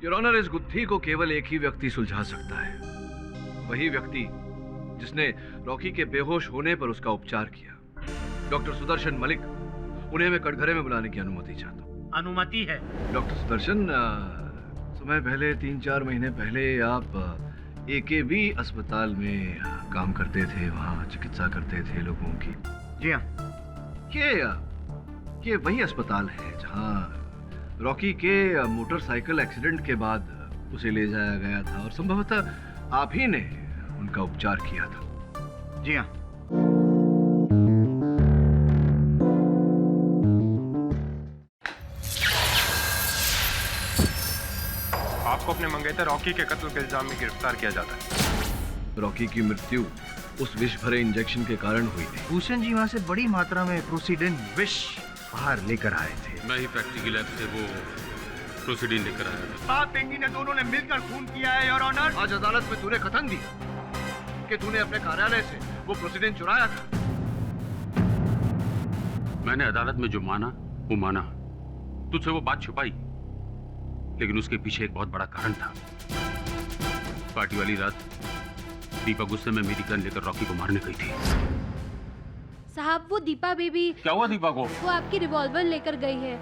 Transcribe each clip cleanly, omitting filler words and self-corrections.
Your honour, इस गुत्थी को केवल एक ही व्यक्ति सुलझा सकता है, वही व्यक्ति जिसने रॉकी के बेहोश होने पर उसका उपचार किया। डॉक्टर सुदर्शन मलिक, उन्हें मैं कटघरे में बुलाने की अनुमति चाहता हूँ। अनुमति है। डॉक्टर सुदर्शन, समय पहले 3-4 महीने पहले आप AKB अस्पताल में काम करते थे, वहाँ चिकित्सा करते थे लोगों की। जी हाँ। ये वही अस्पताल है जहाँ रॉकी के मोटरसाइकिल एक्सीडेंट के बाद उसे ले जाया गया था और संभवतः आप ही ने उनका उपचार किया था। जी हाँ। आपको अपने मंगेतर रॉकी के कत्ल के इल्जाम में गिरफ्तार किया जाता है। रॉकी की मृत्यु उस विष भरे इंजेक्शन के कारण हुई थी। भूषण जी वहाँ से बड़ी मात्रा में प्रोसीडिन विष बाहर लेकर आए थे। मैं ही फैक्ट्री की लैब से वो प्रोसीडिन लेकर आया था। बाप बेटी ने दोनों ने मिलकर खून किया है योर ऑनर। आज अदालत में तूने कथन दिया कि तूने अपने कार्यालय से वो प्रोसीडिन चुराया था। मैंने अदालत में जो माना वो माना, तुझसे वो बात छुपाई, लेकिन उसके पीछे एक बहुत बड़ा कारण था। पार्टी वाली रात दीपा गुस्से में मेरी गन लेकर रॉकी को मारने गई थी। साहब, वो दीपा बेबी। क्या हुआ दीपा को? वो आपकी रिवॉल्वर लेकर गई है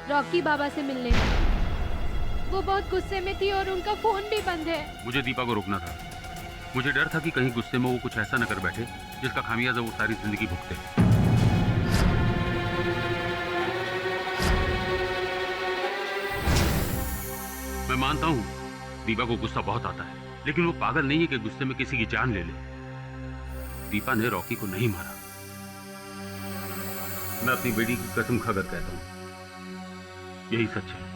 रॉकी बाबा से मिलने। वो बहुत गुस्से में थी और उनका फोन भी बंद है। मुझे दीपा को रोकना था। मुझे डर था कि कहीं गुस्से में वो कुछ ऐसा न कर बैठे जिसका खामियाजा वो सारी जिंदगी भुगते। मैं मानता हूं दीपा को गुस्सा बहुत आता है, लेकिन वो पागल नहीं है कि गुस्से में किसी की जान ले ले। दीपा ने रॉकी को नहीं मारा। मैं अपनी बेटी की कसम खाकर कहता हूं, यही सच है।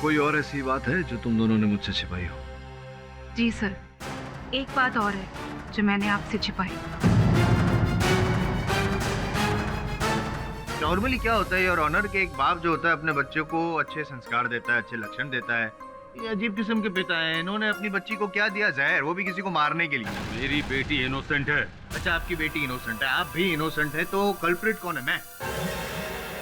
कोई और ऐसी बात है जो तुम दोनों ने मुझसे छिपाई हो? जी सर, एक बात और है जो मैंने आपसे छिपाई। नॉर्मली क्या होता है योर ऑनर के एक बाप जो होता है अपने बच्चों को अच्छे संस्कार देता है, अच्छे लक्षण देता है। ये अजीब किस्म के पिता हैं। इन्होंने अपनी बच्ची को क्या दिया? जहर, वो भी किसी को मारने के लिए। मेरी बेटी इनोसेंट है। अच्छा, आपकी बेटी इनोसेंट है, आप भी इनोसेंट है, तो कल्प्रिट कौन है? मैं।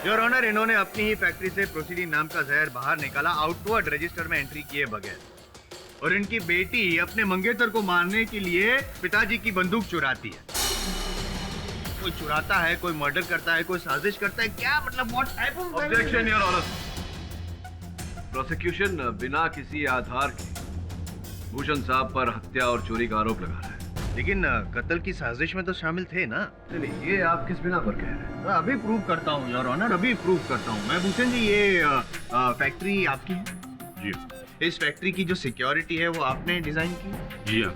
योर ऑनर, इन्होंने अपनी ही फैक्ट्री से प्रोसीडिन नाम का जहर बाहर निकाला, आउटवर्ड रजिस्टर में एंट्री किए बगैर। और इनकी बेटी अपने मंगेतर को मारने के लिए पिताजी की बंदूक चुराती है। कोई चुराता है, कोई मर्डर करता है, कोई साजिश करता है, क्या मतलब? What type of objection your honour. Prosecution बिना किसी आधार के भूषण साहब पर हत्या और चोरी का आरोप लगा रहा है। लेकिन कत्ल की साजिश में तो शामिल थे ना? चलिए, ये आप किस बिना पर कह रहे हैं? मैं अभी प्रूव करता हूँ योर ऑनर, अभी प्रूव करता हूँ मैं। भूषण जी, ये फैक्ट्री आपकी है? जी इस फैक्ट्री की जो सिक्योरिटी है वो आपने डिजाइन की? जी हाँ।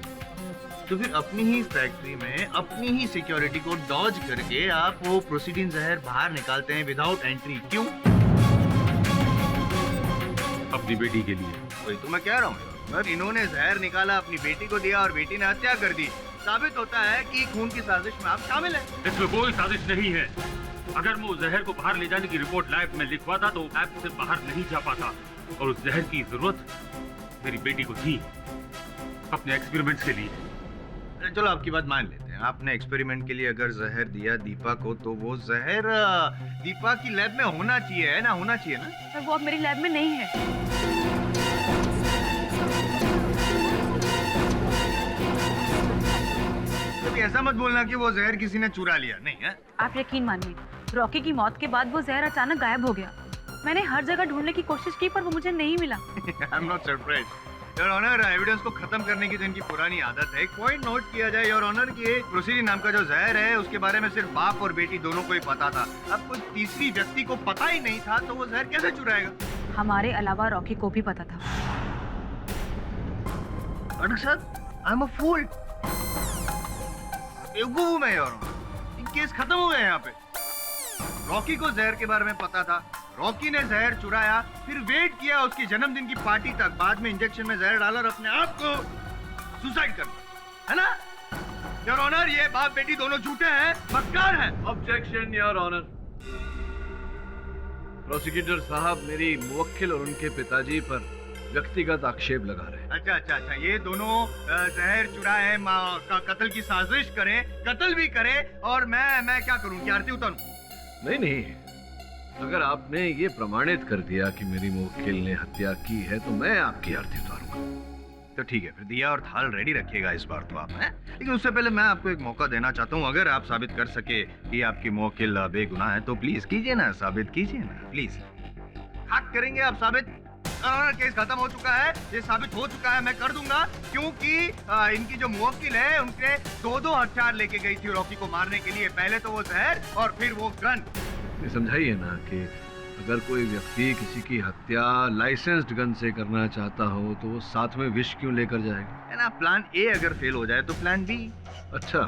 तो फिर अपनी ही फैक्ट्री में अपनी ही सिक्योरिटी को डॉज करके आप वो प्रोसीडिन जहर बाहर निकालते हैं विदाउट एंट्री, क्यों? अपनी बेटी के लिए। वही तो मैं कह रहा हूँ यार, इन्होंने जहर निकाला, अपनी बेटी को दिया और बेटी ने हत्या कर दी। साबित होता है कि खून की साजिश में आप शामिल हैं। इसमें कोई साजिश नहीं है। अगर मैं उस जहर को बाहर ले जाने की रिपोर्ट लैब में लिखवाता तो लैब से बाहर नहीं जा पाता, और उस जहर की जरूरत मेरी बेटी को थी अपने एक्सपेरिमेंट्स के लिए। चलो, आपकी बात मान लेते हैं। आपने एक्सपेरिमेंट के लिए अगर जहर दिया दीपा को, तो वो जहर दीपा की लैब में होना चाहिए, है ना? होना चाहिए ना? पर वो अब मेरी लैब में नहीं है। तो ऐसा मत बोलना कि वो जहर किसी ने चुरा लिया, नहीं है? आप यकीन मानिए, रॉकी की मौत के बाद वो जहर अचानक गायब हो गया। मैंने हर जगह ढूंढने की कोशिश की पर वो मुझे नहीं मिला। I am not surprised your honour. Evidence को खत्म करने की जो इनकी पुरानी आदत है। एक पॉइंट नोट किया जाए योर ऑनर कि प्रोसीडिन नाम का जो जहर है उसके बारे में सिर्फ बाप और बेटी दोनों को ही पता था। अब कोई तीसरी व्यक्ति को पता ही नहीं था, तो वो जहर कैसे चुराएगा? हमारे अलावा रॉकी को भी पता था। डॉक्टर साहब, आई एम अ फूल। बेवकूफ हूं मैं योर ऑनर। ये केस खत्म हो गया यहाँ पे। रॉकी को जहर के बारे में पता था, रॉकी ने जहर चुराया, फिर वेट किया उसकी जन्मदिन की पार्टी तक, बाद में इंजेक्शन में जहर डाला और अपने आप को सुसाइड कर लिया, है ना? योर ऑनर, ये बाप बेटी दोनों झूठे हैं, मक्कार हैं। Objection your honour. प्रोसिक्यूटर साहब, मेरी मुवक्किल और उनके पिताजी पर व्यक्तिगत आक्षेप लगा रहे हैं। अच्छा अच्छा अच्छा, ये दोनों जहर चुराए कत्ल की साजिश करें, कत्ल भी करें, और मैं क्या करूं, क्या आरती उतारूं? नहीं नहीं, अगर आपने ये प्रमाणित कर दिया कि मेरी मुवक्किल ने हत्या की है तो मैं आपकी आरती उतारूंगा। तो ठीक है, फिर दिया और थाल रेडी रखिएगा इस बार तो आप हैं। लेकिन उससे पहले मैं आपको एक मौका देना चाहता हूँ, अगर आप साबित कर सके कि आपकी मुवक्किल बेगुनाह है तो प्लीज कीजिए ना, साबित कीजिए ना प्लीज। हक करेंगे आप साबित? केस खत्म हो चुका है, ये साबित हो चुका है, मैं कर दूंगा, क्योंकि इनकी जो मुवक्किल है उनके दो हथियार लेके गई थी रॉकी को मारने के लिए, पहले तो वो जहर और फिर वो गन। ये समझाइए ना कि अगर कोई व्यक्ति किसी की हत्या लाइसेंस्ड गन से करना चाहता हो तो वो साथ में विष क्यों लेकर जाएगा? है ना, प्लान ए अगर फेल हो जाए तो प्लान बी। अच्छा,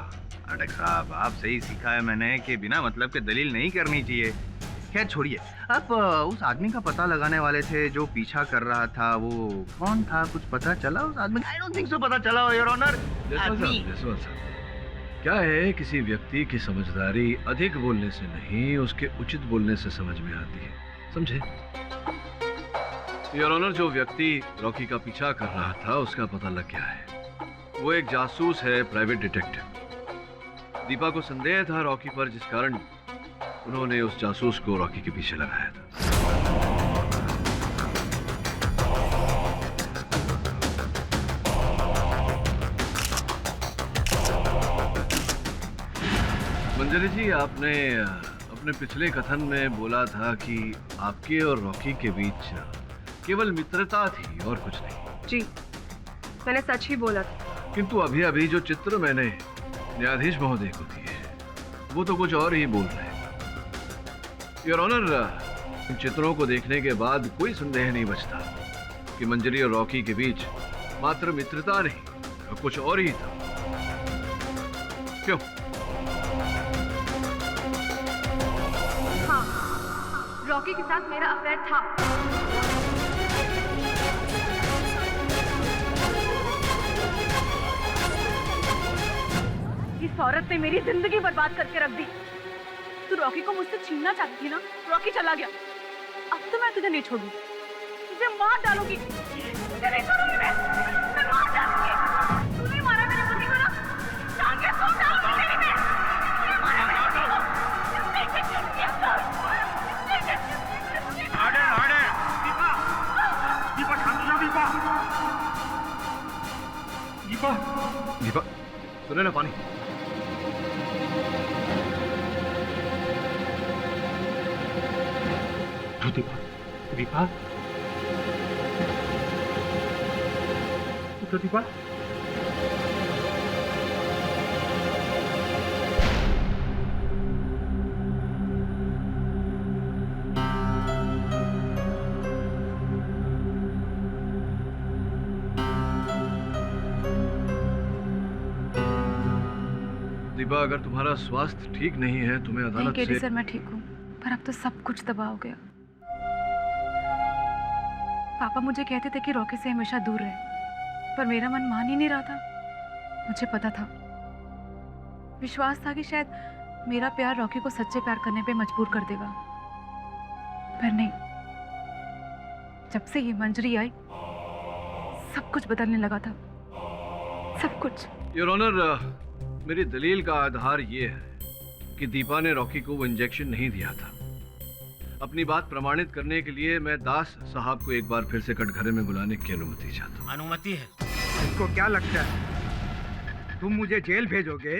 अटक साहब, आप सही सीखा है मैंने कि बिना मतलब के दलील नहीं करनी चाहिए। खैर छोड़िए, आप उस आदमी का पता लगाने वाले थे जो पीछा कर रहा था, वो कौन था, कुछ पता चला उस आदमी का? आई डोंट थिंक सो पता चला हो योर ऑनर। जसवंत साहब, क्या है, किसी व्यक्ति की समझदारी अधिक बोलने से नहीं, उसके उचित बोलने से समझ में आती है, समझे? योर ऑनर, जो व्यक्ति रॉकी का पीछा कर रहा था उसका पता लग गया है। वो एक जासूस है, प्राइवेट डिटेक्टिव। दीपा को संदेह था रॉकी पर, जिस कारण उन्होंने उस जासूस को रॉकी के पीछे लगाया था। मंजरी जी, आपने अपने पिछले कथन में बोला था कि आपके और रॉकी के बीच केवल मित्रता थी और कुछ नहीं। जी, मैंने सच ही बोला था। किंतु अभी अभी जो चित्र मैंने न्यायाधीश महोदय को दिए वो तो कुछ और ही बोल रहे हैं। योर ऑनर, इन चित्रों को देखने के बाद कोई संदेह नहीं बचता कि मंजरी और रॉकी के बीच मात्र मित्रता नहीं, कुछ और ही था। क्यों? रॉकी के साथ मेरा अफेयर था। इस औरत ने मेरी जिंदगी बर्बाद करके रख दी। तू रॉकी को मुझसे छीनना चाहती थी ना, रॉकी चला गया, अब तो मैं तुझे नहीं छोड़ूंगी, तुझे मार डालूंगी, तुझे नहीं छोड़ूंगी, मैं मार डालूंगी। तूने मारा मेरे पति को ना, टांगे तोड़ डालूंगी तेरी मैं। तूने मारा मेरे पति को। दीपा, सुने ना पानी। दीपा, दीपा, दीपा। दीपा, अगर तुम्हारा स्वास्थ्य ठीक नहीं है तुम्हें अदालत से। सर, मैं ठीक हूँ, पर अब तो सब कुछ तबाह हो गया। पापा मुझे कहते थे कि रॉकी से हमेशा दूर रहे, पर मेरा मन मान ही नहीं रहा था। मुझे पता था, विश्वास था कि शायद मेरा प्यार रॉकी को सच्चे प्यार करने पे मजबूर कर देगा, पर नहीं। जब से ये मंजरी आई सब कुछ बदलने लगा था, सब कुछ। योर ऑनर, मेरी दलील का आधार ये है कि दीपा ने रॉकी को वो इंजेक्शन नहीं दिया था। अपनी बात प्रमाणित करने के लिए मैं दास साहब को एक बार फिर से कटघरे में बुलाने की अनुमति चाहता हूँ। अनुमति है। इसको क्या लगता है तुम मुझे जेल भेजोगे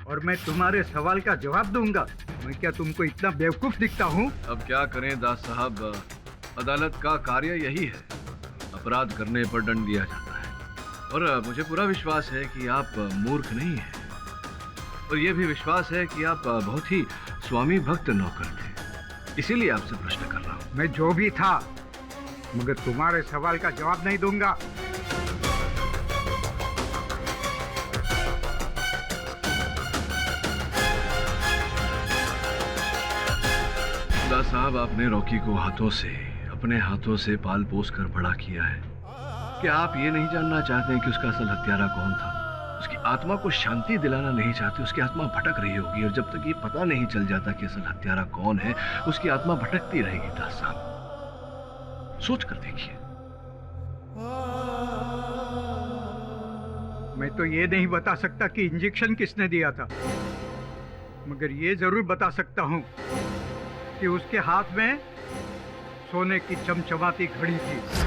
और मैं तुम्हारे सवाल का जवाब दूंगा? मैं क्या तुमको इतना बेवकूफ दिखता हूँ? अब क्या करें दास साहब, अदालत का कार्य यही है, अपराध करने पर दंड दिया जाता है। और मुझे पूरा विश्वास है कि आप मूर्ख नहीं हैं, और यह भी विश्वास है कि आप बहुत ही स्वामी भक्त नौकर थे, इसीलिए आपसे प्रश्न कर रहा हूँ। मैं जो भी था, मगर तुम्हारे सवाल का जवाब नहीं दूंगा। दास साहब, आपने रॉकी को अपने हाथों से पाल पोस कर बड़ा किया है। क्या आप ये नहीं जानना चाहते कि उसका असल हत्यारा कौन था? उसकी आत्मा को शांति दिलाना नहीं चाहते? उसकी आत्मा भटक रही होगी, और जब तक ये पता नहीं चल जाता कि असल हत्यारा कौन है, उसकी आत्मा भटकती रहेगी। दास साहब, सोच कर देखिए। मैं तो ये नहीं बता सकता कि इंजेक्शन किसने दिया था, मगर ये जरूर बता सकता हूँ कि उसके हाथ में सोने की चमचमाती घड़ी थी।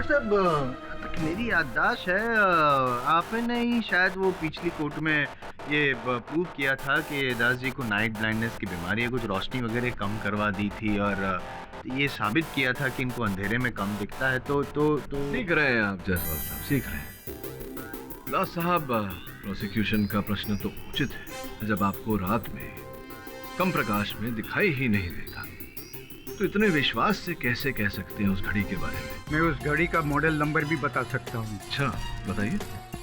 साहब, तक मेरी याददाश्त है आपने ही शायद वो पिछली कोर्ट में ये प्रूव किया था कि दास जी को नाइट ब्लाइंडनेस की बीमारी है, कुछ रोशनी वगैरह कम करवा दी थी और ये साबित किया था कि इनको अंधेरे में कम दिखता है। तो सीख रहे हैं आप जायसवाल साहब, सीख रहे हैं। दास साहब, प्रोसिक्यूशन का प्रश्न तो उचित है। जब आपको रात में कम प्रकाश में दिखाई ही नहीं देता तो इतने विश्वास से कैसे कह सकते हैं उस घड़ी के बारे में? मैं उस घड़ी का मॉडल नंबर भी बता सकता हूँ। अच्छा, बताइए।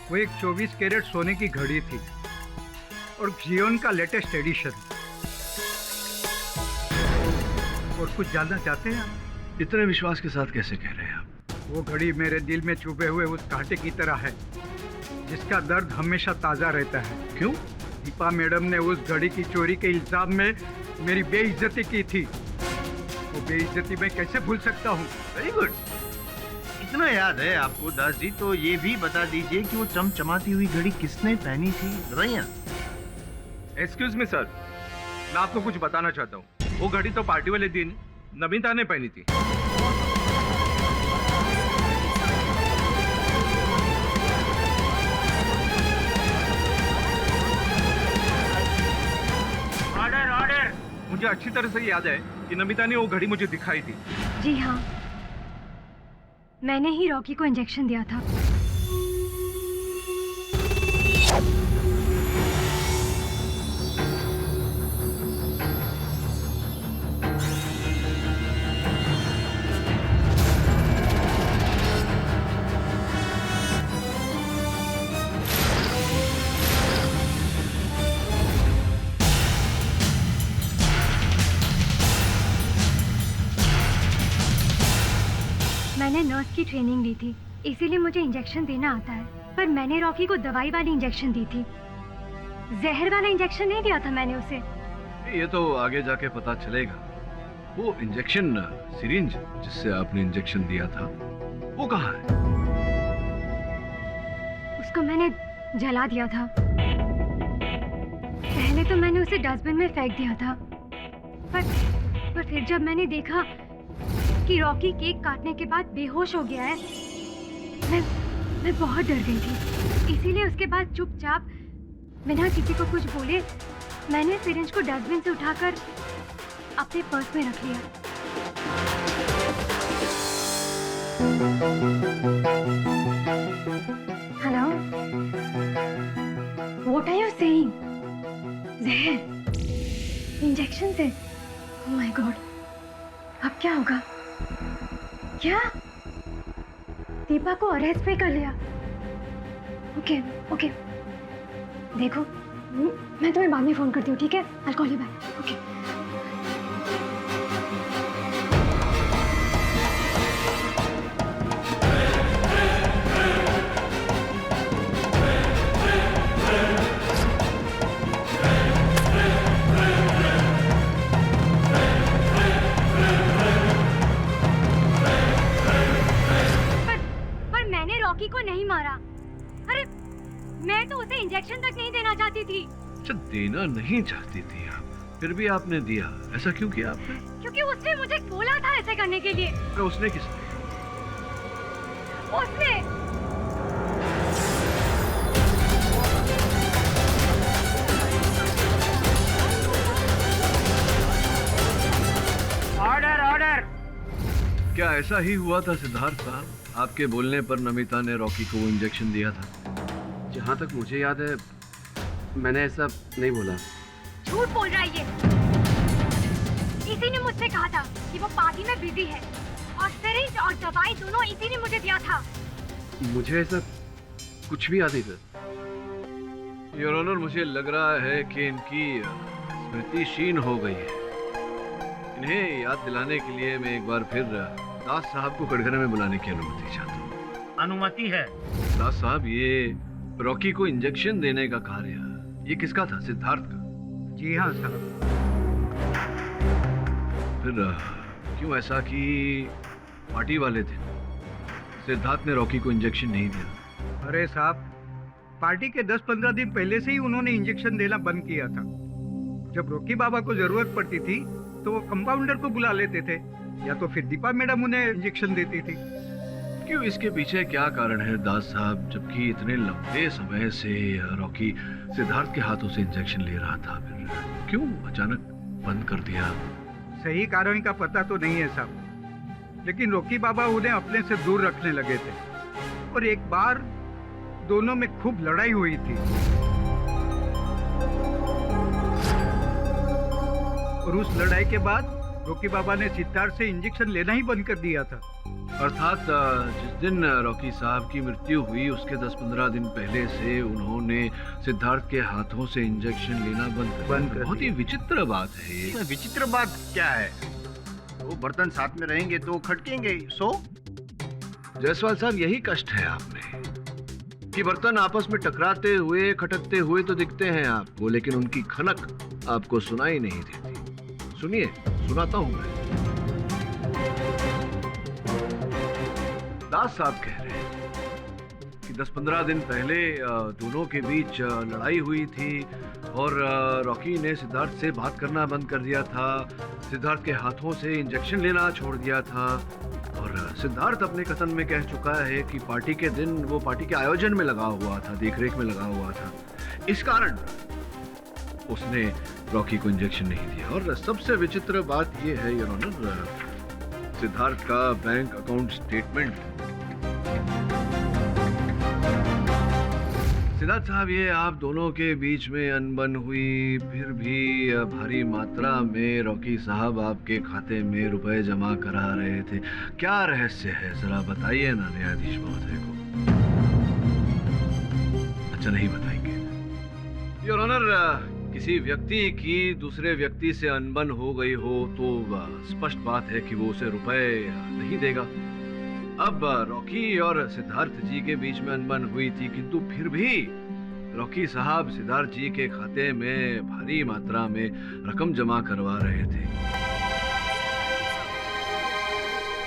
वो एक 24 कैरेट सोने की घड़ी थी और जियोन का लेटेस्ट एडिशन। और कुछ जानना चाहते हैं आप? इतने विश्वास के साथ कैसे कह रहे हैं आप? वो घड़ी मेरे दिल में छुपे हुए उस कांटे की तरह है जिसका दर्द हमेशा ताजा रहता है। क्यों? दीपा मैडम ने उस घड़ी की चोरी के इल्जाम में मेरी बेइज्जती की थी। वो बेइज्जती मैं कैसे भूल सकता हूँ? Very good. इतना याद है आपको दास जी, तो ये भी बता दीजिए कि वो चमचमाती हुई घड़ी किसने पहनी थी, बताइए। एक्सक्यूज मी सर, मैं आपको कुछ बताना चाहता हूँ। वो घड़ी तो पार्टी वाले दिन नमिता ने पहनी थी। Order order. मुझे अच्छी तरह से याद है कि नमिता ने वो घड़ी मुझे दिखाई थी। जी हाँ, मैंने ही रॉकी को इंजेक्शन दिया था। मैंने नर्स की ट्रेनिंग ली थी, इसीलिए मुझे इंजेक्शन देना आता है। पर मैंने रॉकी को दवाई वाली इंजेक्शन दी थी, जहर वाला इंजेक्शन नहीं दिया था मैंने उसे। ये तो आगे जाके पता चलेगा। वो इंजेक्शन सिरिंज जिससे आपने इंजेक्शन दिया था वो कहाँ है? उसको मैंने जला दिया था। पहले तो मैंने उसे डस्टबिन में फेंक दिया था, पर फिर जब मैंने देखा कि रॉकी केक काटने के बाद बेहोश हो गया है, मैं बहुत डर गई थी। इसीलिए उसके बाद चुपचाप बिना किसी को कुछ बोले मैंने सिरिंज को डस्टबिन से उठाकर अपने पर्स में रख लिया। Hello, what are you saying? जहर इंजेक्शन से? ओह माय गॉड, अब क्या होगा? क्या दीपा को अरेस्ट पे कर लिया? ओके देखो, मैं तुम्हें बाद में फोन करती हूँ, ठीक है? I'll call you back. Okay. Rocky को नहीं मारा। अरे मैं तो उसे इंजेक्शन तक नहीं देना चाहती थी। अच्छा, देना नहीं चाहती थी आप, फिर भी आपने दिया। ऐसा क्यों किया आपने? क्योंकि उसने मुझे बोला था ऐसे करने के लिए। तो उसने किसने? उसने। Order order. क्या ऐसा ही हुआ था सिद्धार्थ साहब? आपके बोलने पर नमिता ने रॉकी को वो इंजेक्शन दिया था? जहाँ तक मुझे याद है मैंने ऐसा नहीं बोला। झूठ बोल रहा है ये। इसी ने मुझसे कहा था कि वो पार्टी में बिजी है और सिरिंज और दवाई दोनों इसी ने मुझे दिया था। मुझे ऐसा कुछ भी याद नहीं था। योर ऑनर, मुझे लग रहा है कि इनकी स्मृति क्षीण हो गई है। इन्हें याद दिलाने के लिए मैं एक बार फिर दास साहब को कटघरे में बुलाने की अनुमति चाहता हूँ। अनुमति है। दास साहब, ये रॉकी को इंजेक्शन देने का कार्य ये किसका था? सिद्धार्थ का? जी हाँ साहब। फिर क्यों ऐसा कि पार्टी वाले दिन सिद्धार्थ ने रॉकी को इंजेक्शन नहीं दिया? अरे साहब, पार्टी के 10-15 दिन पहले से ही उन्होंने इंजेक्शन देना बंद किया था। जब रॉकी बाबा को जरूरत पड़ती थी तो वो कंपाउंडर को बुला लेते थे, या तो फिर दीपा मैडम उन्हें इंजेक्शन देती थी। क्यों, इसके पीछे क्या कारण है दास साहब, जबकि इतने लंबे समय से रॉकी सिद्धार्थ के हाथों से इंजेक्शन ले रहा था, फिर क्यों अचानक बंद कर दिया? सही कारण का पता तो नहीं है साहब, लेकिन रॉकी बाबा उन्हें अपने से दूर रखने लगे थे और एक बार दोनों में खूब लड़ाई हुई थी और उस लड़ाई के बाद रॉकी बाबा ने सिद्धार्थ से इंजेक्शन लेना ही बंद कर दिया था। अर्थात जिस दिन रॉकी साहब की मृत्यु हुई उसके 10-15 दिन पहले से उन्होंने सिद्धार्थ के हाथों से इंजेक्शन लेना बंद कर बहुत ही विचित्र बात है ये। इसमें विचित्र बात क्या है? वो बर्तन साथ में रहेंगे तो खटकेंगे। सो जायसवाल साहब, यही कष्ट है आप में कि बर्तन आपस में टकराते हुए खटकते हुए तो दिखते हैं आपको, लेकिन उनकी खनक आपको सुनाई नहीं देती। सुनिए, सुनाता हूं मैं। दास साहब कह रहे हैं कि 10-15 दिन पहले दोनों के बीच लड़ाई हुई थी और रॉकी ने सिद्धार्थ से बात करना बंद कर दिया था, सिद्धार्थ के हाथों से इंजेक्शन लेना छोड़ दिया था और सिद्धार्थ अपने कथन में कह चुका है कि पार्टी के दिन वो पार्टी के आयोजन में लगा हुआ था, देखरेख में लगा हुआ था, इस कारण उसने रॉकी को इंजेक्शन नहीं दिया। और सबसे विचित्र बात यह है योर ऑनर, सिद्धार्थ का बैंक अकाउंट स्टेटमेंट। सिद्धार्थ साहब, ये आप दोनों के बीच में अनबन हुई, फिर भी भारी मात्रा में रॉकी साहब आपके खाते में रुपए जमा करा रहे थे, क्या रहस्य है जरा बताइए ना न्यायाधीश महोदय को। अच्छा, नहीं बताएंगे योर ऑनर। किसी व्यक्ति की दूसरे व्यक्ति से अनबन हो गई हो तो स्पष्ट बात है कि वो उसे रुपए नहीं देगा। अब रॉकी और सिद्धार्थ जी के बीच में अनबन हुई थी, किंतु फिर भी रॉकी साहब सिद्धार्थ जी के खाते में भारी मात्रा में रकम जमा करवा रहे थे।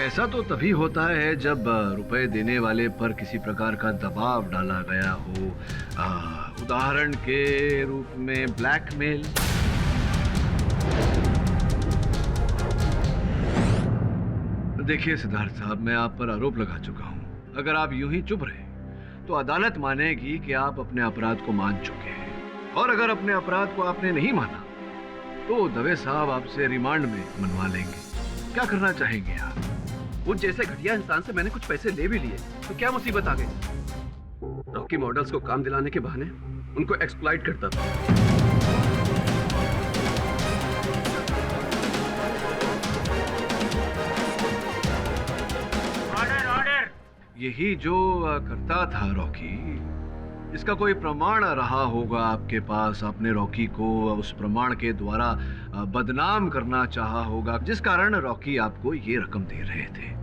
ऐसा तो तभी होता है जब रुपए देने वाले पर किसी प्रकार का दबाव डाला गया हो, उदाहरण के रूप में ब्लैकमेल। देखिए सिद्धार्थ साहब, मैं आप पर आरोप लगा चुका हूं। अगर आप यूं ही चुप रहे तो अदालत मानेगी कि आप अपने अपराध को मान चुके हैं, और अगर अपने अपराध को आपने नहीं माना तो दवे साहब आपसे रिमांड में मनवा लेंगे। क्या करना चाहेंगे आप? उस जैसे घटिया इंसान से मैंने कुछ पैसे ले भी लिए तो क्या मुसीबत आ गई? रॉकी मॉडल्स को काम दिलाने के बहाने उनको एक्सप्लॉइट करता था। Order order. यही जो करता था रॉकी, इसका कोई प्रमाण रहा होगा आपके पास। आपने रॉकी को उस प्रमाण के द्वारा बदनाम करना चाहा होगा, जिस कारण रॉकी आपको ये रकम दे रहे थे।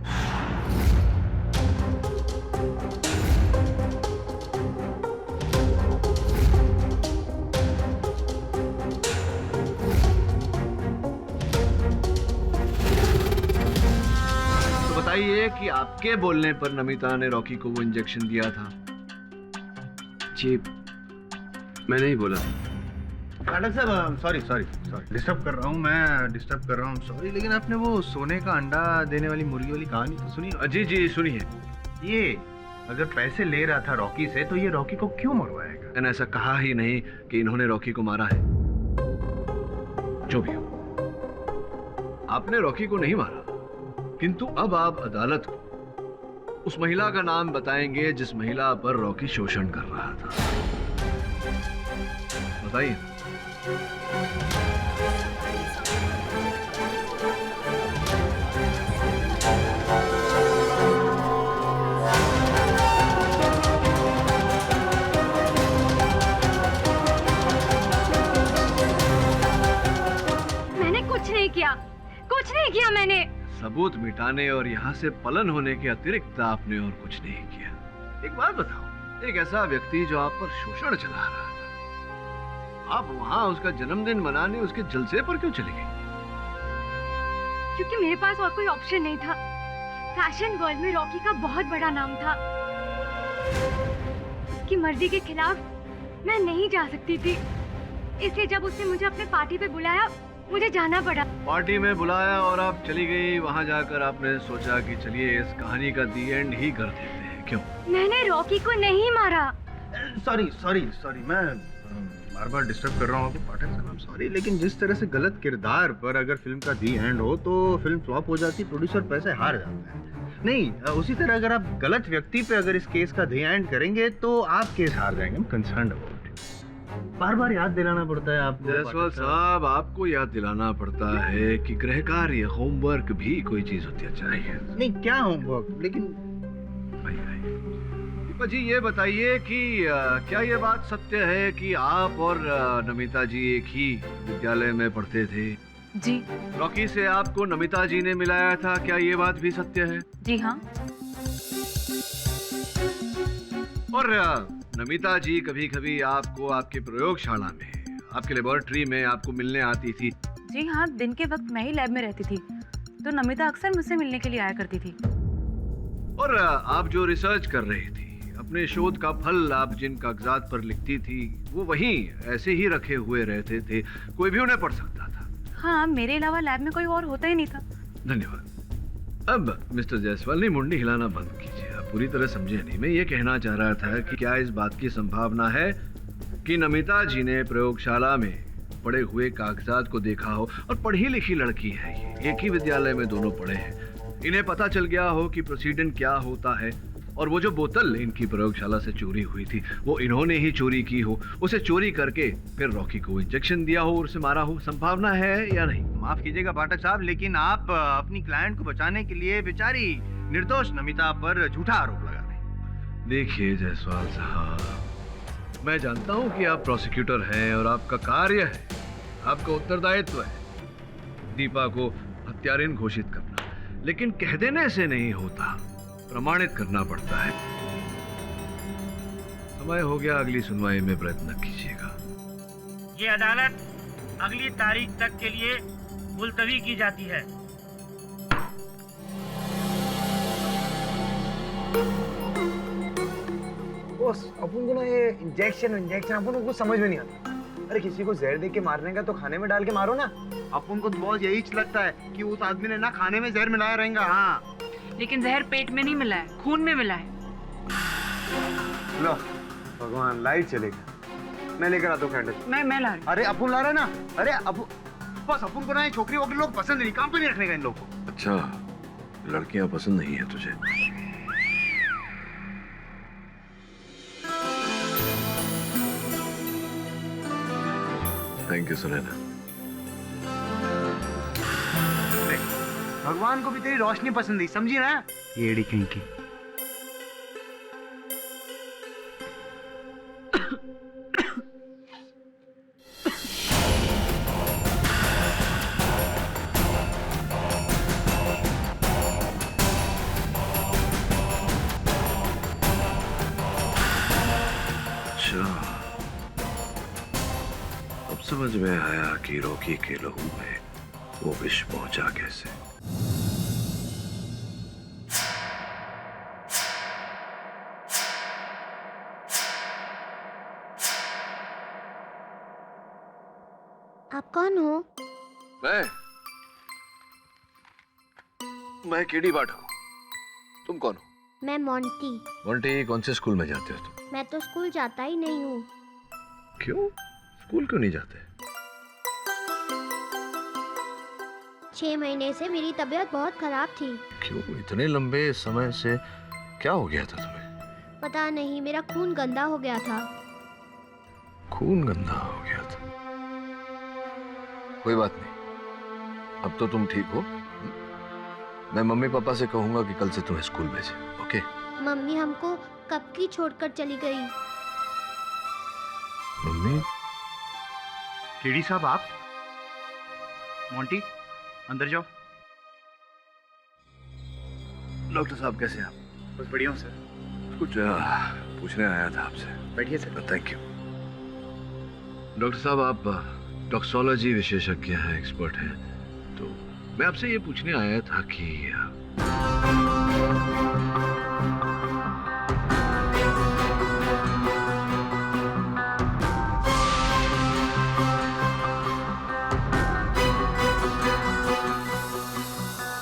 तो बताइए कि आपके बोलने पर नमिता ने रॉकी को वो इंजेक्शन दिया था? जी, मैंने ही बोला। डॉक्टर साहब, सॉरी डिस्टर्ब कर रहा हूँ, मैं डिस्टर्ब कर रहा हूँ, सॉरी, लेकिन आपने वो सोने का अंडा देने वाली मुर्गी वाली कहानी तो सुनी? जी जी सुनिए। ये अगर पैसे ले रहा था रॉकी से तो ये रॉकी को क्यों मरवाएगा? मैंने ऐसा कहा ही नहीं कि इन्होंने रॉकी को मारा है। जो भी हो, आपने रॉकी को नहीं मारा, किंतु अब आप अदालत को उस महिला का नाम बताएंगे जिस महिला पर रॉकी शोषण कर रहा था। बताइए। मैंने कुछ नहीं किया मैंने। सबूत मिटाने और यहाँ से पलन होने के अतिरिक्त आपने और कुछ नहीं किया। एक बात बताओ, एक ऐसा व्यक्ति जो आप पर शोषण चला रहा था, आप वहां उसका जन्मदिन मनाने उसके जलसे पर क्यों चली गई? क्योंकि मेरे पास और कोई ऑप्शन नहीं था। फैशन वर्ल्ड में रॉकी का बहुत बड़ा नाम था। उसकी मर्जी के खिलाफ मैं नहीं जा सकती थी, इसलिए जब उसने मुझे अपने पार्टी पे बुलाया मुझे जाना पड़ा। पार्टी में बुलाया और आप चली गई। वहां जाकर आपने सोचा कि चलिए इस कहानी का दी एंड ही कर देते हैं। क्यों? मैंने रॉकी को नहीं मारा। सॉरी सॉरी सॉरी, मैं बार बार डिस्टर्ब कर रहा हूँ आपको पाठक साहब, सॉरी, लेकिन जिस तरह से गलत किरदार पर अगर फिल्म का दी एंड हो तो फिल्म फ्लॉप हो जाती, प्रोड्यूसर पैसे हार जाता है। नहीं, उसी तरह अगर आप गलत व्यक्ति पे अगर इस केस का दी एंड करेंगे तो आप केस हार जाएंगे। Concern about it. बार बार याद दिलाना पड़ता है आपको। जायसवाल साहब, आपको याद दिलाना पड़ता है कि गृह कार्य, होमवर्क भी कोई चीज होती है चाहिए। नहीं, क्या होमवर्क, लेकिन दीपा जी ये बताइए कि क्या ये बात सत्य है कि आप और नमिता जी एक ही विद्यालय में पढ़ते थे? जी। रॉकी से आपको नमिता जी ने मिलाया था, क्या ये बात भी सत्य है? जी हाँ। और नमिता जी कभी कभी आपको आपके प्रयोगशाला में, आपके लेबोरेटरी में आपको मिलने आती थी? जी हाँ, दिन के वक्त मैं ही लैब में रहती थी तो नमिता अक्सर मुझसे मिलने के लिए आया करती थी। और आप जो रिसर्च कर रही थी, अपने शोध का फल आप जिन कागजात पर लिखती थी वो वहीं ऐसे ही रखे हुए रहते थे, कोई भी उन्हें पढ़ सकता था? हाँ, मेरे अलावा लैब में कोई और होता ही नहीं था। धन्यवाद। अब मिस्टर जायसवाल ने मुंडी हिलाना बंद कीजिए, आप पूरी तरह समझे नहीं। मैं ये कहना चाह रहा था कि क्या इस बात की संभावना है कि नमिता जी ने प्रयोगशाला में पड़े हुए कागजात को देखा हो, और पढ़ी लिखी लड़की है ये, एक ही विद्यालय में दोनों पढ़े हैं, इन्हें पता चल गया हो कि प्रोसीडेंट क्या होता है, और वो जो बोतल इनकी प्रयोगशाला से चोरी हुई थी वो इन्होंने ही चोरी की हो, उसे चोरी करके फिर रॉकी को इंजेक्शन दिया हो और उसे मारा हो। संभावना है या नहीं? माफ कीजिएगा पाठक साहब, लेकिन आप अपनी क्लाइंट को बचाने के लिए बेचारी निर्दोष नमिता पर झूठा आरोप लगा रहे हैं। देखिए जायसवाल साहब, मैं जानता हूं कि आप प्रोसिक्यूटर हैं और आपका कार्य है, आपका उत्तरदायित्व है दीपा को हत्यारिन घोषित करना, लेकिन कह देने से नहीं होता, प्रमाणित करना पड़ता है। समय हो गया, अगली सुनवाई में प्रयत्न कीजिएगा। ये अदालत अगली तारीख तक के लिए मुलतवी की जाती है। बॉस, अपन को ना ये इंजेक्शन अपन को कुछ समझ में नहीं आता। अरे किसी को जहर दे के मारने का तो खाने में डाल के मारो ना। अपन को तो बहुत यही लगता है कि उस आदमी ने ना खाने में जहर मिलाया रहेगा। हाँ, लेकिन जहर पेट में नहीं मिला है, खून में मिला है। लो भगवान, लाइट चलेगा। मैं लेकर आता हूँ कैंडल। मैं ला रही। अरे अपन ला रहा है ना। अरे अब बस अपन को ना ये छोकरी वोकरी लोग पसंद नहीं, काम पे नहीं रखने का इन लोग को। अच्छा, लड़कियां पसंद नहीं है तुझे? Thank you Sunaina. भगवान को भी तेरी रोशनी पसंद है, समझी ना? ये कहीं की। अच्छा, अब समझ में आया कि रॉकी के लहू में वो विष पहुंचा कैसे। आप कौन हो? मैं केडी बाठक हूँ। तुम कौन हो? मैं मोंटी। मोंटी, कौन से स्कूल में जाते हो तुम? मैं तो स्कूल जाता ही नहीं हूँ। क्यों? स्कूल क्यों नहीं जाते? 6 महीने से मेरी तबीयत बहुत खराब थी। क्यों? इतने लंबे समय से क्या हो गया था तुम्हें? पता नहीं, मेरा खून गंदा हो गया था। खून गंदा हो गया था? कोई बात नहीं, अब तो तुम ठीक हो। मैं मम्मी पापा से कहूंगा कि कल से तुम्हें स्कूल भेजे। ओके? मम्मी हमको कब की छोड़कर चली गई। मम्मी? केडी साहब आप? मोंटी, अंदर जाओ। डॉक्टर साहब कैसे हैं आप? बस बढ़िया हूँ सर। कुछ पूछने आया था आपसे। बैठिए सर। Thank you. डॉक्टर साहब, आप टॉक्सोलॉजी विशेषज्ञ हैं, एक्सपर्ट हैं, तो मैं आपसे ये पूछने आया था कि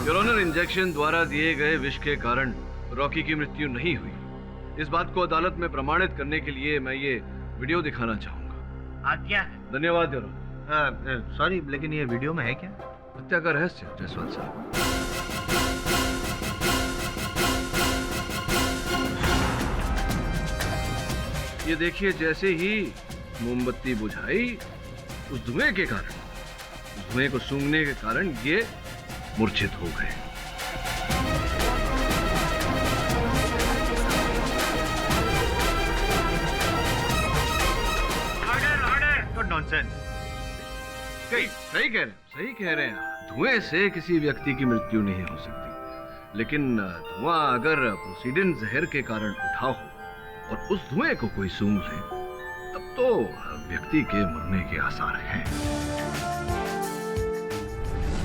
योर ऑनर, इंजेक्शन द्वारा दिए गए विष के कारण रॉकी की मृत्यु नहीं हुई। इस बात को अदालत में प्रमाणित करने के लिए मैं ये वीडियो दिखाना चाहूंगा। आज्ञा है। धन्यवाद योर ऑनर। सॉरी, लेकिन ये वीडियो में है क्या? हत्या का रहस्य जायसवाल साहब। ये देखिए, जैसे ही मोमबत्ती बुझाई, उस धुएं के कारण, धुएं को सूंघने के कारण ये मूर्छित हो गए। Order order. What nonsense. सही कह रहे हैं। धुएं से किसी व्यक्ति की मृत्यु नहीं हो सकती, लेकिन धुआं अगर प्रोसीडिन जहर के कारण उठा हो और उस धुएं को कोई सूंघ ले, तब तो व्यक्ति के मरने के आसार हैं।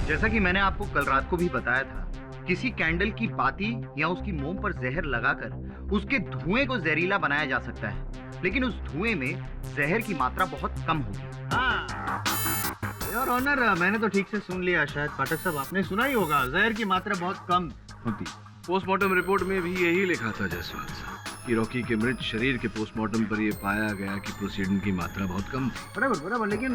जैसा कि मैंने आपको कल रात को भी बताया था, किसी कैंडल की बाती या उसकी मोम पर जहर लगाकर उसके धुएं को जहरीला बनाया जा सकता है, लेकिन उस धुएं में जहर की मात्रा बहुत कम होगी। हाँ, योर ऑनर, मैंने तो ठीक से सुन लिया। शायद पाठक साहब आपने सुना ही होगा, जहर की मात्रा बहुत कम होती। पोस्टमार्टम रिपोर्ट में भी यही लिखा था जायसवाल साहब कि रॉकी के मृत शरीर के पोस्टमार्टम पर यह पाया गया कि प्रोसीडिन की मात्रा बहुत कम थी। बराबर, लेकिन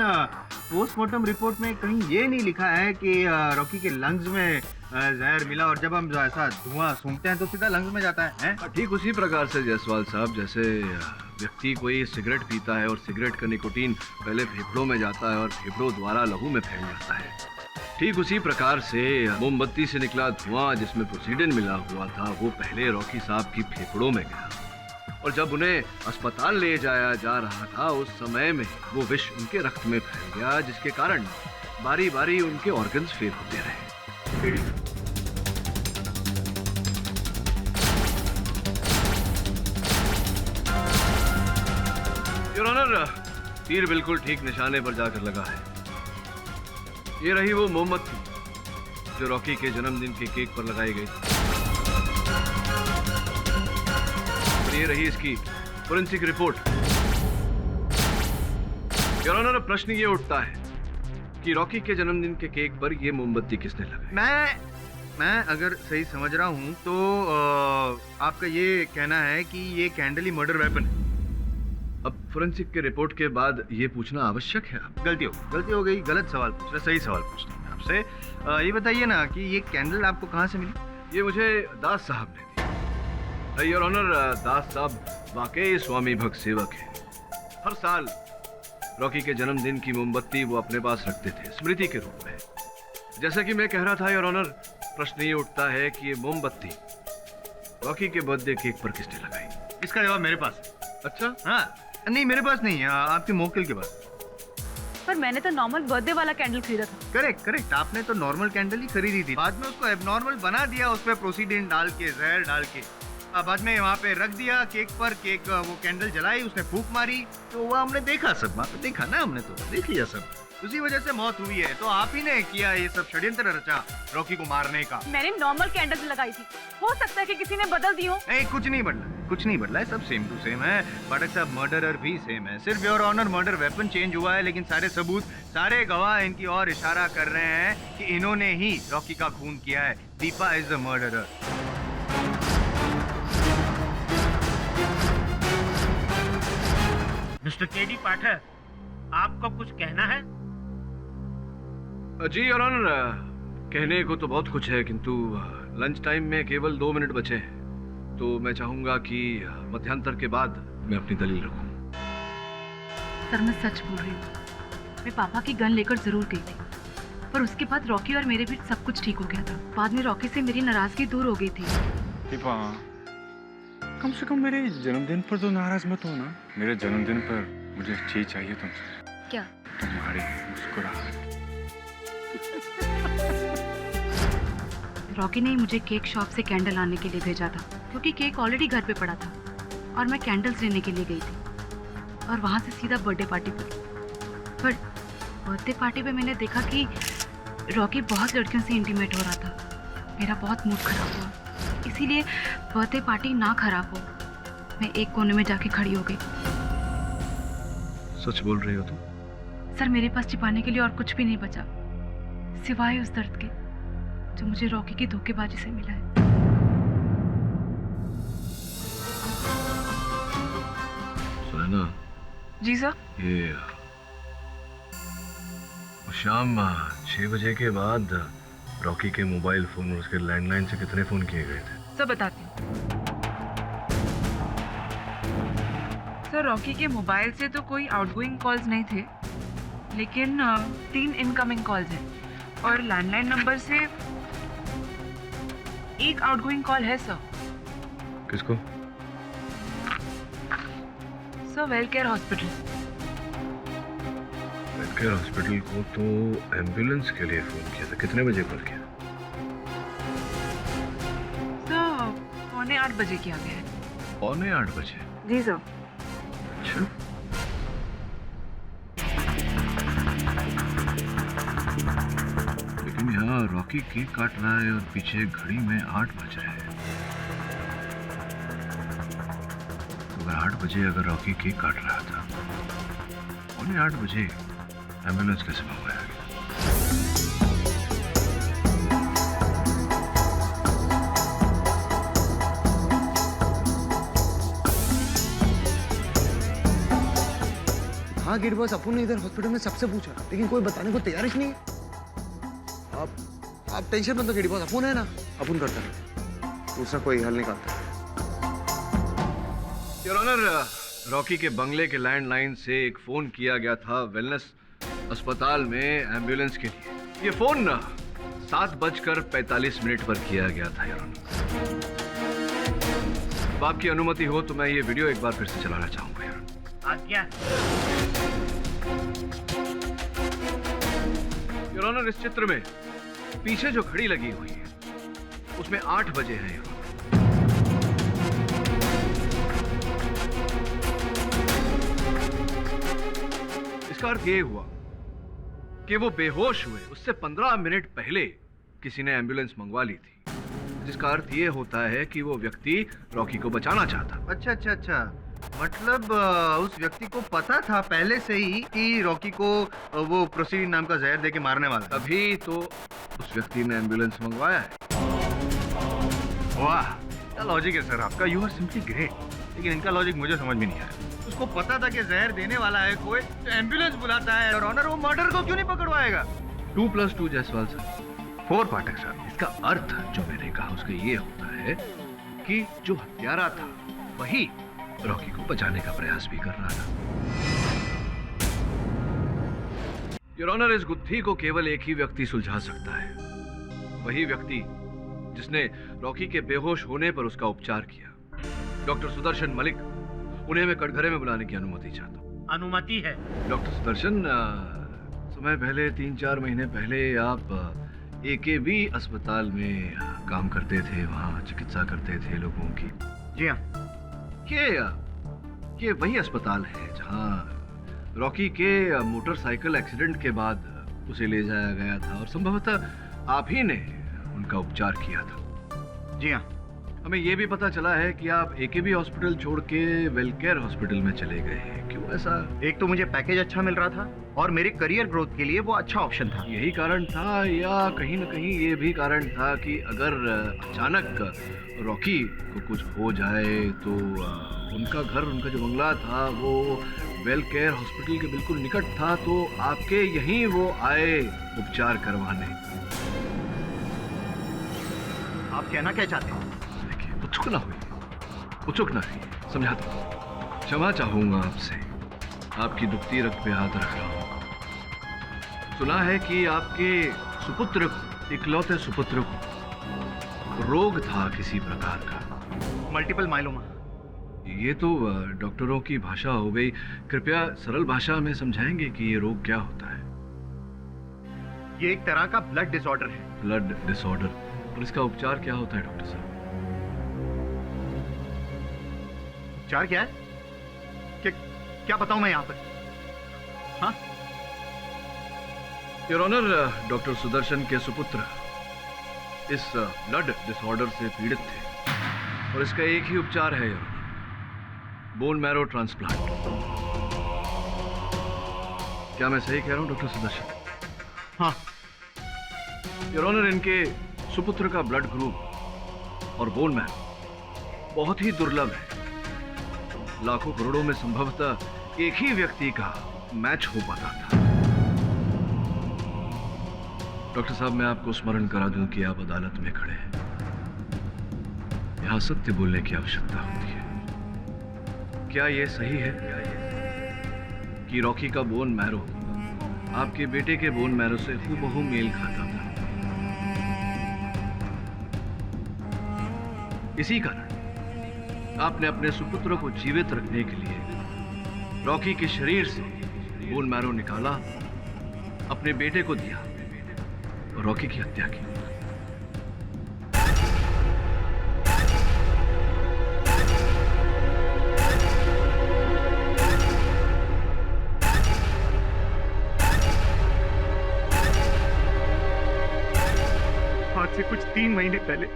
पोस्टमार्टम रिपोर्ट में कहीं ये नहीं लिखा है कि रॉकी के लंग्स में जहर मिला और जब हम ऐसा धुआं सूंघते हैं तो सीधा लंग्स में जाता है? ठीक उसी प्रकार से जायसवाल साहब, जैसे व्यक्ति कोई सिगरेट पीता है और सिगरेट का निकोटीन पहले फेफड़ों में जाता है और फेफड़ों द्वारा लहू में फैल जाता है, ठीक उसी प्रकार से मोमबत्ती से निकला धुआं जिसमें प्रोसीडिन मिला हुआ था, वो पहले रॉकी साहब की फेफड़ों में गया और जब उन्हें अस्पताल ले जाया जा रहा था, उस समय में वो विष उनके रक्त में फैल गया, जिसके कारण बारी बारी उनके ऑर्गन्स फेल होते रहे। योर ऑनर, तीर बिल्कुल ठीक निशाने पर जाकर लगा है। ये रही वो मोमबत्ती जो रॉकी के जन्मदिन के केक पर लगाई गई थी। ये रही इसकी फोरेंसिक रिपोर्ट। योर ऑनर, प्रश्न ये उठता है कि रॉकी के जन्मदिन के केक पर ये मोमबत्ती किसने लगाई? मैं अगर सही समझ रहा हूँ तो आपका ये कहना है कि ये कैंडल ही मर्डर वेपन है। अब फोरेंसिक के रिपोर्ट के बाद ये पूछना आवश्यक है। गलती हो गई, गलत सवाल पूछ रहा, सही सवाल पूछना है आपसे। ये बताइए ना कि ये कैंडल आपको कहाँ से मिली? ये मुझे दास साहब ने दी। योर ऑनर, दास साहब वाकई स्वामी भक्त सेवक हैं। हर साल रॉकी के जन्मदिन की मोमबत्ती वो अपने पास रखते थे, स्मृति के रूप में। जैसा कि मैं कह रहा था योर ऑनर, प्रश्न ये उठता है कि ये मोमबत्ती रॉकी के बर्थडे केक पर किसने लगाई? इसका जवाब मेरे पास है। अच्छा? हाँ, नहीं मेरे पास नहीं है, आपके मोक्किल के पास। पर मैंने तो नॉर्मल बर्थडे वाला कैंडल खरीदा था। करेक्ट, आपने तो नॉर्मल कैंडल ही खरीदी थी, बाद में उसको एबनॉर्मल बना दिया, उसमें प्रोसीडिन डाल के, जहर डाल के, बाद में वहाँ पे रख दिया केक पर। केक वो कैंडल जलाई, उसने फूंक मारी, तो वो हमने देखा, सब वहाँ पे देखा ना, हमने तो देख लिया सब, उसी वजह से मौत हुई है। तो आप ही ने किया ये सब षड्यंत्र रचा रॉकी को मारने का। मैंने नॉर्मल कैंडल लगाई थी, हो सकता है कि किसी ने बदल दी हो। नहीं, कुछ नहीं बदला है, सब सेम टू सेम है। पाठक साहब, मर्डरर भी सेम है, सिर्फ your honour murder weapon change हुआ है, लेकिन सारे सबूत, सारे गवाह इनकी ओर इशारा कर रहे हैं कि इन्होंने ही रॉकी का खून किया है। Deepa is the murderer. Mister K D Pathak, आपको कुछ कहना है? जी योर ऑनर, कहने को तो बहुत कुछ है, किंतु लंच टाइम में केवल 2 मिनट बचे हैं, तो मैं चाहूंगा कि मध्यांतर के बाद मैं अपनी दलील रखूं। सर, मैं सच बोल रही हूँ। मैं पापा की गन लेकर जरूर गई थी, पर उसके बाद रॉकी और मेरे बीच सब कुछ ठीक हो गया था। बाद में रॉकी से मेरी नाराजगी दूर हो गई थी। दीपा, कम से कम मेरे जन्मदिन पर तो नाराज मत हो ना। मेरे जन्मदिन पर मुझे चीज चाहिए तुमसे। क्या? तुम्हारी मुस्कुराहट। रॉकी ने मुझे केक शॉप से कैंडल लाने के लिए भेजा था, क्योंकि केक ऑलरेडी घर पे पड़ा था। और मैं कैंडल्स लेने के लिए गई थी और वहाँ से सीधा बर्थडे पार्टी पर बर्थडे पार्टी पे मैंने देखा कि रॉकी बहुत लड़कियों से इंटीमेट हो रहा था। मेरा बहुत मूड खराब हुआ, इसीलिए बर्थडे पार्टी ना खराब हो मैं एक कोने में जाके खड़ी हो गई। सच बोल रही हो तुम? सर मेरे पास छिपाने के लिए और कुछ भी नहीं बचा सिवाय उस दर्द के जो मुझे रॉकी की धोखेबाजी से मिला है। सुनैना, जी सर। ये शाम 6 बजे के बाद रॉकी के मोबाइल फोन और उसके लैंडलाइन से कितने फोन किए गए थे? सर बताती हूँ। सर रॉकी के मोबाइल से तो कोई आउटगोइंग कॉल्स नहीं थे, लेकिन 3 इनकमिंग कॉल्स हैं और लैंडलाइन नंबर से एक आउटगोइंग कॉल है सर। किसको? Sir Wellcare hospital. Wellcare hospital को तो एम्बुलेंस के लिए फोन किया था। कितने बजे कॉल किया? सर 7:45 बजे किया गया है। 7:45 बजे? जी सर। अच्छा, लेकिन यहाँ रॉकी केक काट रहा है और पीछे घड़ी में 8 बज रहे हैं। तो अगर 8 बजे अगर रॉकी केक काट रहा था, 7:45 बजे एम्बुलेंस कैसे मंगवाया गया? हाँ गिर बॉस, अपन ने इधर हॉस्पिटल में सबसे पूछा लेकिन कोई बताने को तैयार ही नहीं है। आप टेंशन मत लो गिर बॉस, अपन है ना, अपन करता है, दूसरा कोई हल निकालता है। योर ऑनर, रॉकी के बंगले के लैंडलाइन से एक फोन किया गया था वेलनेस अस्पताल में एम्बुलेंस के लिए। ये फोन 7:45 पर किया गया था योर ऑनर। अब आपकी अनुमति हो तो मैं ये वीडियो एक बार फिर से चलाना चाहूंगा योर ऑनर। आज्ञा। योर ऑनर, इस चित्र में पीछे जो घड़ी लगी हुई है उसमें 8 बजे है योर ऑनर। इसका अर्थ ये हुआ कि वो बेहोश हुए उससे 15 मिनट पहले किसी ने एम्बुलेंस मंगवा ली थी, जिसका अर्थ ये होता है कि वो व्यक्ति रॉकी को बचाना चाहता। अच्छा, मतलब उस व्यक्ति को पता था पहले से ही कि रॉकी को वो प्रोसीडिन नाम का जहर देके मारने वाला है। तभी तो उस व्यक्ति ने एम्बुलेंस मंगवाया है। वाह, क्या लॉजिक है सर आपका, यू आर सिंपली ग्रेट। लेकिन इनका लॉजिक मुझे समझ में नहीं आया। उसको पता था कि जहर देने वाला है कोई, तो एम्बुलेंस बुलाता है और ऑनर वो मर्डर को क्यों नहीं पकड़वाएगा? 2+2 जायसवाल सर, 4 पाठक सर। इसका अर्थ जो मैंने कहा उसका ये होता है कि जो हत्यारा था वही रॉकी को बचाने का प्रयास भी कर रहा था। योर ऑनर, इस गुत्थी को केवल एक ही व्यक्ति सुलझा सकता है, वही व्यक्ति जिसने रॉकी के बेहोश होने पर उसका उपचार किया। डॉक्टर सुदर्शन मलिक, उन्हें मैं कटघरे में बुलाने की अनुमति चाहता हूँ। अनुमति है। डॉक्टर सुदर्शन, समय पहले 3-4 महीने पहले आप AKB अस्पताल में काम करते थे, वहाँ चिकित्सा करते थे लोगों की। जी हाँ। ये वही अस्पताल है जहाँ रॉकी के मोटरसाइकिल एक्सीडेंट के बाद उसे ले जाया गया था और संभवतः आप ही ने उनका उपचार किया था। जी हाँ। हमें यह भी पता चला है कि आप AKB हॉस्पिटल छोड़ के वेलकेयर हॉस्पिटल में चले गए हैं। क्यों ऐसा? एक तो मुझे पैकेज अच्छा मिल रहा था और मेरे करियर ग्रोथ के लिए वो अच्छा ऑप्शन था। यही कारण था या कहीं न कहीं ये भी कारण था कि अगर अचानक रॉकी को कुछ हो जाए तो उनका घर, उनका जो बंगला था वो वेलकेयर हॉस्पिटल के बिल्कुल निकट था, तो आपके यहीं वो आए उपचार करवाने। आप कहना क्या चाहते हैं? उत्सुक ना हुई, उत्सुक ना रहिए, समझाता हूँ। क्षमा चाहूंगा आपसे, आपकी दुखती रग पे हाथ रख रहा हूँ। सुना है कि आपके सुपुत्र को, इकलौते सुपुत्र को रोग था किसी प्रकार का। Multiple myeloma. ये तो डॉक्टरों की भाषा हो गई, कृपया सरल भाषा में समझाएंगे कि ये रोग क्या होता है? ये एक तरह का ब्लड डिसऑर्डर है। ब्लड डिसऑर्डर, और इसका उपचार क्या होता है डॉक्टर साहब? उपचार क्या है? क्या बताऊं मैं यहाँ पर? हाँ? योर ऑनर, डॉक्टर सुदर्शन के सुपुत्र इस ब्लड डिसऑर्डर से पीड़ित थे और इसका एक ही उपचार है your honour, bone marrow transplant. क्या मैं सही कह रहा हूं डॉक्टर सुदर्शन? हाँ। योर ऑनर, इनके सुपुत्र का ब्लड ग्रुप और बोन मैरो बहुत ही दुर्लभ है। लाखों करोड़ों में संभवतः एक ही व्यक्ति का मैच हो पाता था। डॉक्टर साहब, मैं आपको स्मरण करा दूं कि आप अदालत में खड़े हैं। यहां सत्य बोलने की आवश्यकता होती है। क्या यह सही है कि रॉकी का बोन मैरो आपके बेटे के बोन मैरो से हूबहू मेल खाता था? इसी कारण आपने अपने सुपुत्र को जीवित रखने के लिए रॉकी के शरीर से बोन मैरो निकाला, अपने बेटे को दिया और रॉकी की हत्या की। आज से कुछ 3 महीने पहले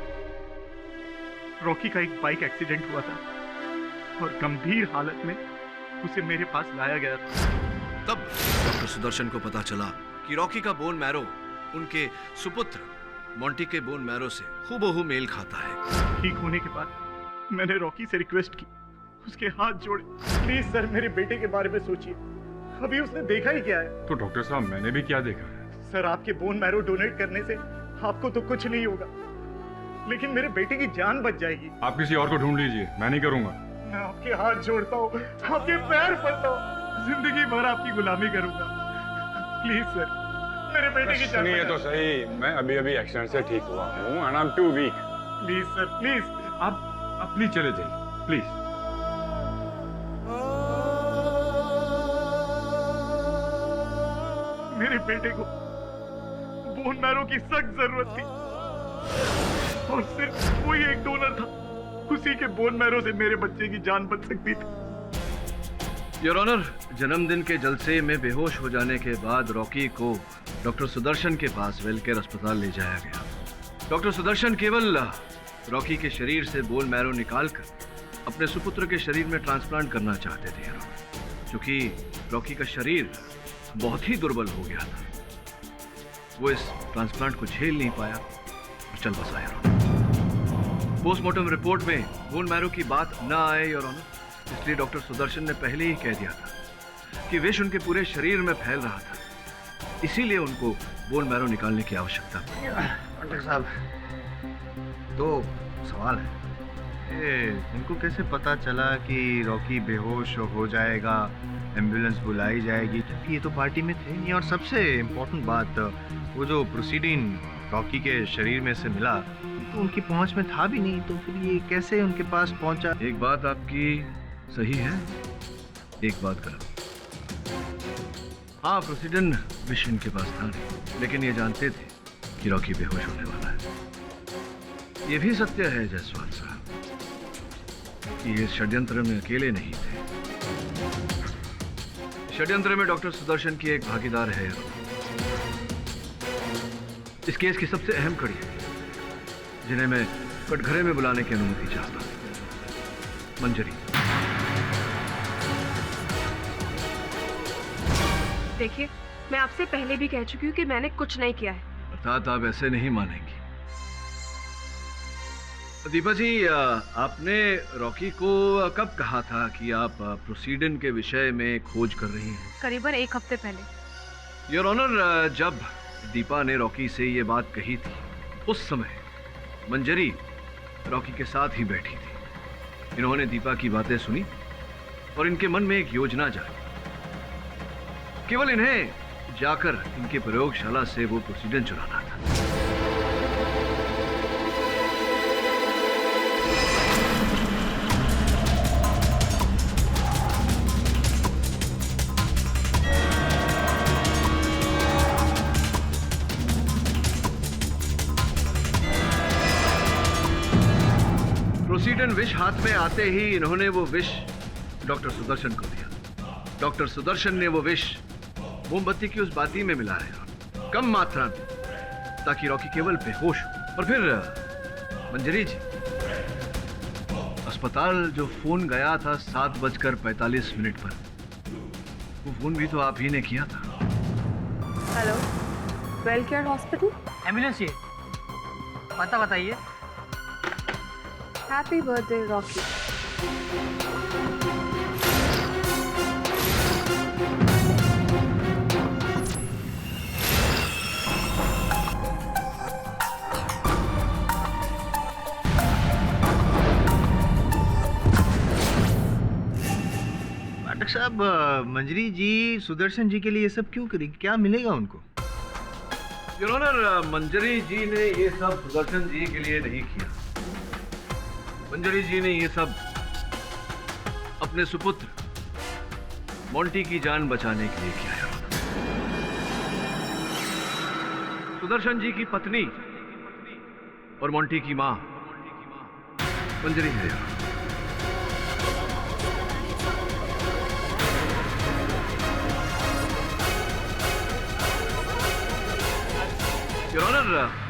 रॉकी का एक बाइक एक्सीडेंट हुआ था और गंभीर हालत में उसे मेरे पास लाया गया था। तब डॉक्टर सुदर्शन को पता चला कि रॉकी का बोन मैरो उनके सुपुत्र मोंटी के बोन मैरो से हूबहू मेल खाता है। ठीक होने के बाद मैंने रॉकी से रिक्वेस्ट की, उसके हाथ जोड़े, प्लीज सर मेरे बेटे के बारे में सोचिए, अभी उसने देखा ही क्या है। तो डॉक्टर साहब, मैंने भी क्या देखा है? सर, आपके बोन मैरो डोनेट करने से आपको तो कुछ नहीं होगा, लेकिन मेरे बेटे की जान बच जाएगी। आप किसी और को ढूंढ लीजिए, मैं नहीं करूंगा। मैं आपके हाथ जोड़ता हूँ, आपके पैर पड़ता हूँ, जिंदगी भर आपकी गुलामी करूंगा। प्लीज सर, मेरे बेटे की जान सुनिए तो सही, मैं अभी एक्सीडेंट से ठीक हुआ हूँ and I'm too weak। Please sir, please. आप प्लीज चले जाइए, प्लीज। मेरे बेटे को बोन मैरो की सख्त जरूरत थी और सिर्फ कोई एक डोनर था, उसी के बोन मैरो से मेरे बच्चे की जान बच सकती थी। योर ऑनर, जन्मदिन के जलसे में बेहोश हो जाने के बाद रॉकी को डॉक्टर सुदर्शन के पास वेलकेयर अस्पताल ले जाया गया। डॉक्टर सुदर्शन केवल रॉकी के शरीर से बोन मैरो निकालकर अपने सुपुत्र के शरीर में ट्रांसप्लांट करना चाहते थे, क्योंकि रॉकी का शरीर बहुत ही दुर्बल हो गया था। वो इस ट्रांसप्लांट को झेल नहीं पाया और चल बसा योर ऑनर। पोस्टमार्टम रिपोर्ट में बोन मैरो की बात न आए योर ऑनर, इसलिए डॉक्टर सुदर्शन ने पहले ही कह दिया था कि विष उनके पूरे शरीर में फैल रहा था, इसीलिए उनको बोन मैरो निकालने की आवश्यकता थी। डॉक्टर साहब, दो सवाल है। उनको कैसे पता चला कि रॉकी बेहोश हो जाएगा, एम्बुलेंस बुलाई जाएगी, क्योंकि ये तो पार्टी में थे नहीं। और सबसे इम्पोर्टेंट बात, वो जो प्रोसीडिंग रॉकी के शरीर में से मिला तो उनकी पहुंच में था भी नहीं, तो फिर ये कैसे उनके पास पहुंचा? एक बात आपकी सही है, एक बात गलत। हाँ, प्रोसीडेंट विष इनके पास था नहीं, लेकिन ये जानते थे कि रॉकी बेहोश होने वाला है। ये भी सत्य है जायसवाल साहब कि ये षड्यंत्र में अकेले नहीं थे। षड्यंत्र में डॉक्टर सुदर्शन की एक भागीदार है। इस केस की सबसे अहम कड़ी है जिन्हें मैं कटघरे में बुलाने की अनुमति चाहता हूं, मंजरी। देखिए, मैं आपसे पहले भी कह चुकी हूँ कि मैंने कुछ नहीं किया है। अर्थात आप ऐसे नहीं मानेंगी। दीपा जी, आपने रॉकी को कब कहा था कि आप प्रोसीडेंट के विषय में खोज कर रही हैं? करीबन 1 हफ्ते पहले। योर ऑनर, जब दीपा ने रॉकी से ये बात कही थी, उस समय मंजरी रॉकी के साथ ही बैठी थी। इन्होंने दीपा की बातें सुनी और इनके मन में एक योजना जागी। केवल इन्हें जाकर इनकी प्रयोगशाला से वो प्रोसीडेंट चुराना था। ऑक्सीजन विष हाथ में आते ही इन्होंने वो विष डॉक्टर सुदर्शन को दिया। डॉक्टर सुदर्शन ने वो विष मोमबत्ती की उस बाती में मिलाया, कम मात्रा में, ताकि रॉकी केवल बेहोश हो। और फिर मंजरी जी, अस्पताल जो फोन गया था 7:45 पर, वो फोन भी तो आप ही ने किया था। Hello, well care hospital. Ambulance चाहिए, पता बताइए। Happy birthday Rocky. पाठक साहब, मंजरी जी सुदर्शन जी के लिए ये सब क्यों करी? क्या मिलेगा उनको? योर ऑनर, मंजरी जी ने ये सब सुदर्शन जी के लिए नहीं किया। मंजरी जी ने ये सब अपने सुपुत्र मोंटी की जान बचाने के लिए किया है। सुदर्शन जी की पत्नी और मोंटी की मां मंजरी है। योर ऑनर,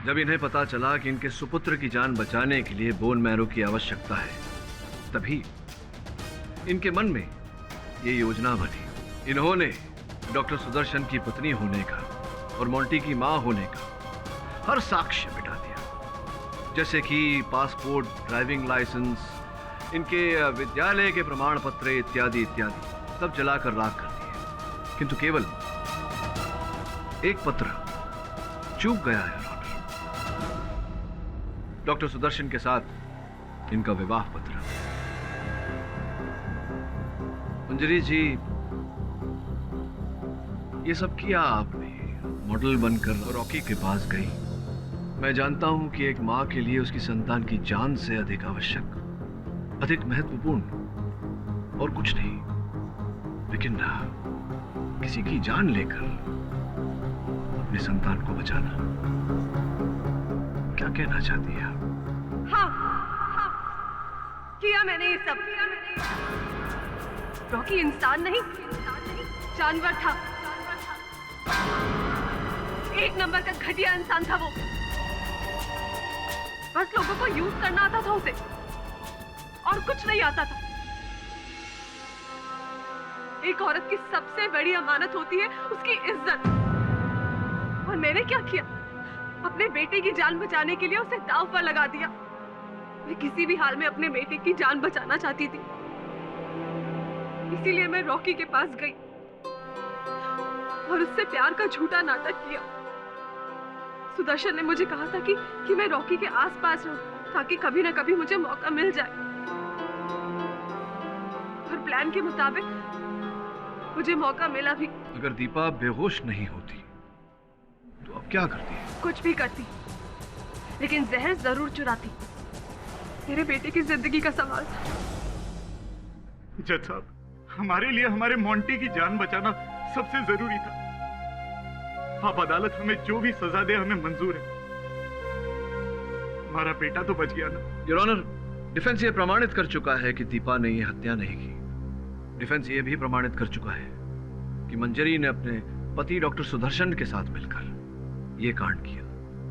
जब इन्हें पता चला कि इनके सुपुत्र की जान बचाने के लिए बोन मैरो की आवश्यकता है, तभी इनके मन में ये योजना बनी। इन्होंने डॉक्टर सुदर्शन की पत्नी होने का और मोंटी की मां होने का हर साक्ष्य मिटा दिया, जैसे कि पासपोर्ट, ड्राइविंग लाइसेंस, इनके विद्यालय के प्रमाण पत्र इत्यादि इत्यादि सब जलाकर राख कर दिए। किंतु केवल एक पत्र चूक गया है। डॉक्टर सुदर्शन के साथ इनका विवाह पत्र। मंजरी जी, ये सब किया आपने। मॉडल बनकर रॉकी के पास गई। मैं जानता हूं कि एक मां के लिए उसकी संतान की जान से अधिक आवश्यक, अधिक महत्वपूर्ण और कुछ नहीं, लेकिन किसी की जान लेकर अपने संतान को बचाना। क्या कहना चाहती है आप? हाँ, किया मैंने ये सब। रॉकी इंसान नहीं, जानवर था। एक नंबर का घटिया इंसान था वो। बस लोगों को यूज करना आता था उसे, और कुछ नहीं आता था। एक औरत की सबसे बड़ी अमानत होती है उसकी इज्जत। और मैंने क्या किया? अपने बेटे की जान बचाने के लिए उसे दांव पर लगा दिया। मैं किसी भी हाल में अपने बेटे की जान बचाना चाहती थी, इसीलिए मैं रॉकी के पास गई और उससे प्यार का झूठा नाटक किया। सुदर्शन ने मुझे कहा था कि मैं रॉकी के आसपास रहूं, ताकि कभी ना कभी मुझे मौका मिल जाए। और प्लान के मुताबिक मुझे मौका मिला भी। अगर दीपा बेहोश नहीं होती तो अब क्या करती? कुछ भी करती, लेकिन जहर जरूर चुराती। मेरे बेटे की जिंदगी का सवाल था। जज साहब, हमारे लिए हमारे मोंटी की जान बचाना सबसे जरूरी था। आप अदालत हमें जो भी सजा दे हमें मंजूर है। हमारा बेटा तो बच गया ना। योर ऑनर, डिफेंस ये प्रमाणित कर चुका है कि दीपा ने ये हत्या नहीं की। डिफेंस ये भी प्रमाणित कर चुका है कि मंजरी ने अपने पति डॉक्टर सुदर्शन के साथ मिलकर ये कांड किया।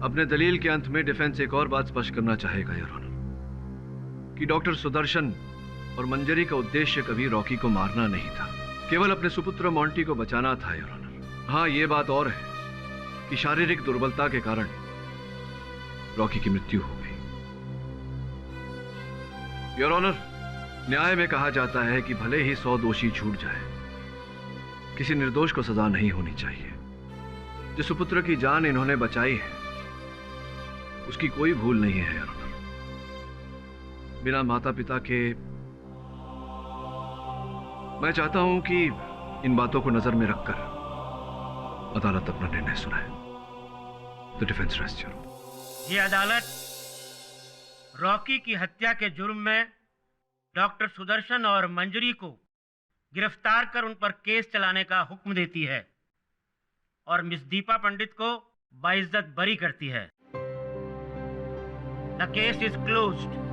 अपने दलील के अंत में डिफेंस एक और बात स्पष्ट करना चाहेगा योर ऑनर, कि डॉक्टर सुदर्शन और मंजरी का उद्देश्य कभी रॉकी को मारना नहीं था, केवल अपने सुपुत्र मोंटी को बचाना था योर ऑनर। हाँ, ये बात और है कि शारीरिक दुर्बलता के कारण रॉकी की मृत्यु हो गई। योर ऑनर, न्याय में कहा जाता है कि भले ही 100 दोषी छूट जाए, किसी निर्दोष को सजा नहीं होनी चाहिए। जो सुपुत्र की जान इन्होंने बचाई है उसकी कोई भूल नहीं है योर ऑनर। बिना माता पिता के मैं चाहता हूं कि इन बातों को नजर में रखकर अदालत अपना निर्णय सुनाए। The defence rest your honour. ये अदालत रॉकी की हत्या के जुर्म में डॉक्टर सुदर्शन और मंजरी को गिरफ्तार कर उन पर केस चलाने का हुक्म देती है और मिस दीपा पंडित को बाइज्जत बरी करती है। The case is closed.